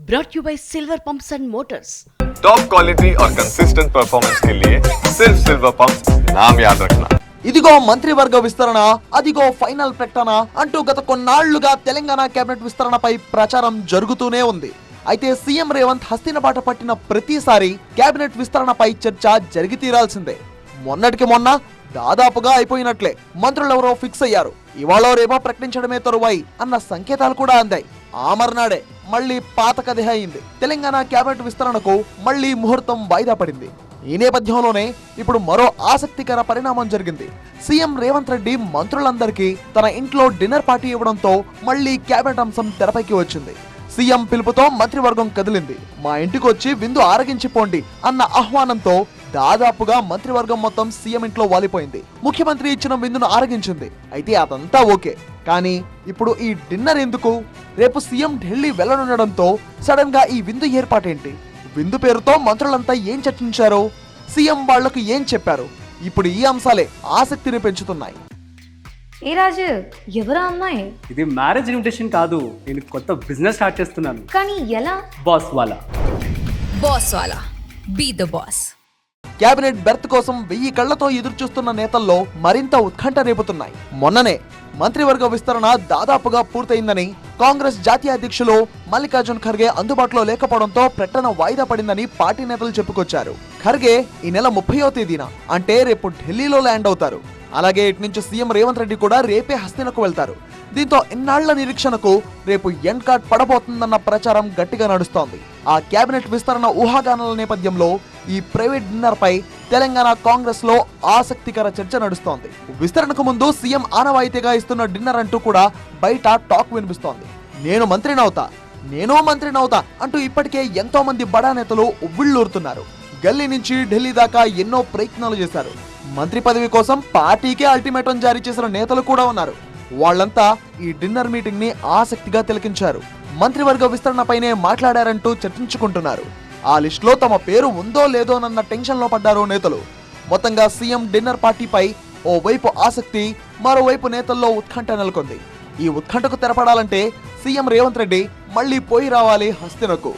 brought you by Silver Pumps and Motors. Top quality और consistent performance के लिए सिर्फ सिल्वर पंप्स नाम याद रखना. ఇదిగో మంత్రివర్గ విస్తరణ, అదిగో ఫైనల్ ప్రకటన అంటూ గత కొన్నాళ్లుగా తెలంగాణ కేబినెట్ విస్తరణపై ప్రచారం జరుగుతూనే ఉంది. అయితే సీఎం రేవంత్ హస్తిన బాట పట్టిన ప్రతిసారి కేబినెట్ విస్తరణపై చర్చ జరిగి తీరాల్సిందే. మొన్నటికి మొన్న దాదాపుగా అయిపోయినట్లే. మంత్రులెవరో ఫిక్స్ అయ్యారు. ఇవాళ రేపో ప్రకటించడమే తరువాయి అన్న సంకేతాలు కూడా అందాయి. ఆ మర్నాడే మళ్లీ పాత కథ అయింది. తెలంగాణ కేబినెట్ విస్తరణకు మళ్లీ ముహూర్తం వాయిదా పడింది. ఈ నేపథ్యంలోనే ఇప్పుడు మరో ఆసక్తికర పరిణామం జరిగింది. సీఎం రేవంత్ రెడ్డి మంత్రులందరికీ తన ఇంట్లో డిన్నర్ పార్టీ ఇవ్వడంతో మళ్లీ కేబినెట్ అంశం తెరపైకి వచ్చింది. సీఎం పిలుపుతో మంత్రివర్గం కదిలింది. మా ఇంటికి వచ్చి విందు ఆరగించిపోండి అన్న ఆహ్వానంతో దాదాపుగా మంత్రివర్గం మొత్తం సీఎం ఇంట్లో వాలిపోయింది. ముఖ్యమంత్రి ఇచ్చిన విందును ఆరగించింది. అయితే అదంతా ఓకే, కానీ ఇప్పుడు ఈ డిన్నర్ ఎందుకు? రేపు సీఎం ఢిల్లీ వెళ్లనుండడంతో సడన్ గా ఈ విందు ఏర్పాటేంటి? విందు పేరుతో మంత్రులంతా ఏం చర్చించారో, సీఎం వాళ్లకు ఏం చెప్పారు? ఇప్పుడు ఈ అంశాలే ఆసక్తిని పెంచుతున్నాయి. ఏ రాజు, ఎవరా అమ్మాయి? ఇది మ్యారేజ్ ఇన్విటేషన్ కాదు, నేను కొత్త బిజినెస్ స్టార్ట్ చేస్తున్నాను. కానీ ఎలా? బాస్ వాలా. బాస్ వాలా, be the boss. Cabinet berth కోసం 1000 కళ్లతో ఎదురు చూస్తున్న నేతల్లో మరింత ఉత్కంఠ రేపుతున్నాయి. మొన్ననే మంత్రివర్గ విస్తరణ దాదాపుగా పూర్తయిందని కాంగ్రెస్ జాతీయ అధ్యక్షులు మల్లికార్జున్ ఖర్గే అందుబాటులో లేకపోవడంతో ప్రకటన వాయిదా పడిందని పార్టీ నేతలు చెప్పుకొచ్చారు. ఖర్గే ఈ నెల 30వ తేదీన అంటే రేపు ఢిల్లీలో ల్యాండ్ అవుతారు. అలాగే ఇటు నుంచి సీఎం రేవంత్ రెడ్డి కూడా రేపే హస్తినకు వెళ్తారు. దీంతో ఇన్నాళ్ల నిరీక్షణకు రేపు ఎండ్ కార్డ్ పడబోతుందన్న ప్రచారం గట్టిగా నడుస్తోంది. ఆ కేబినెట్ విస్తరణ ఊహాగానాల నేపథ్యంలో ఈ ప్రైవేట్ డిన్నర్ పై తెలంగాణ కాంగ్రెస్ లో ఆసక్తికర చర్చ నడుస్తోంది. విస్తరణకు ముందు సీఎం ఆనవాయితీగా ఇస్తున్న డిన్నర్ అంటూ కూడా బయట టాక్ వినిపిస్తోంది. నేను మంత్రినవుతా అంటూ ఇప్పటికే ఎంతో మంది బడా నేతలు ఉవ్విళ్ళూరుతున్నారు. గల్లీ నుంచి ఢిల్లీ దాకా ఎన్నో ప్రయత్నాలు చేశారు. మంత్రి పదవి కోసం పార్టీకే అల్టిమేటం జారీ చేసిన నేతలు కూడా ఉన్నారు. వాళ్లంతా ఈ డిన్నర్ మీటింగ్ ని ఆసక్తిగా తిలకించారు. మంత్రివర్గ విస్తరణపైనే మాట్లాడారంటూ చర్చించుకుంటున్నారు. ఆ లిస్ట్ లో తమ పేరు ఉందో లేదోనన్న టెన్షన్ లో పడ్డారు నేతలు. మొత్తంగా సీఎం డిన్నర్ పార్టీపై ఓ వైపు ఆసక్తి, మరోవైపు నేతల్లో ఉత్కంఠ నెలకొంది. ఈ ఉత్కంఠకు తెరపడాలంటే సీఎం రేవంత్ రెడ్డి మళ్లీ పోయి రావాలి హస్తినకు.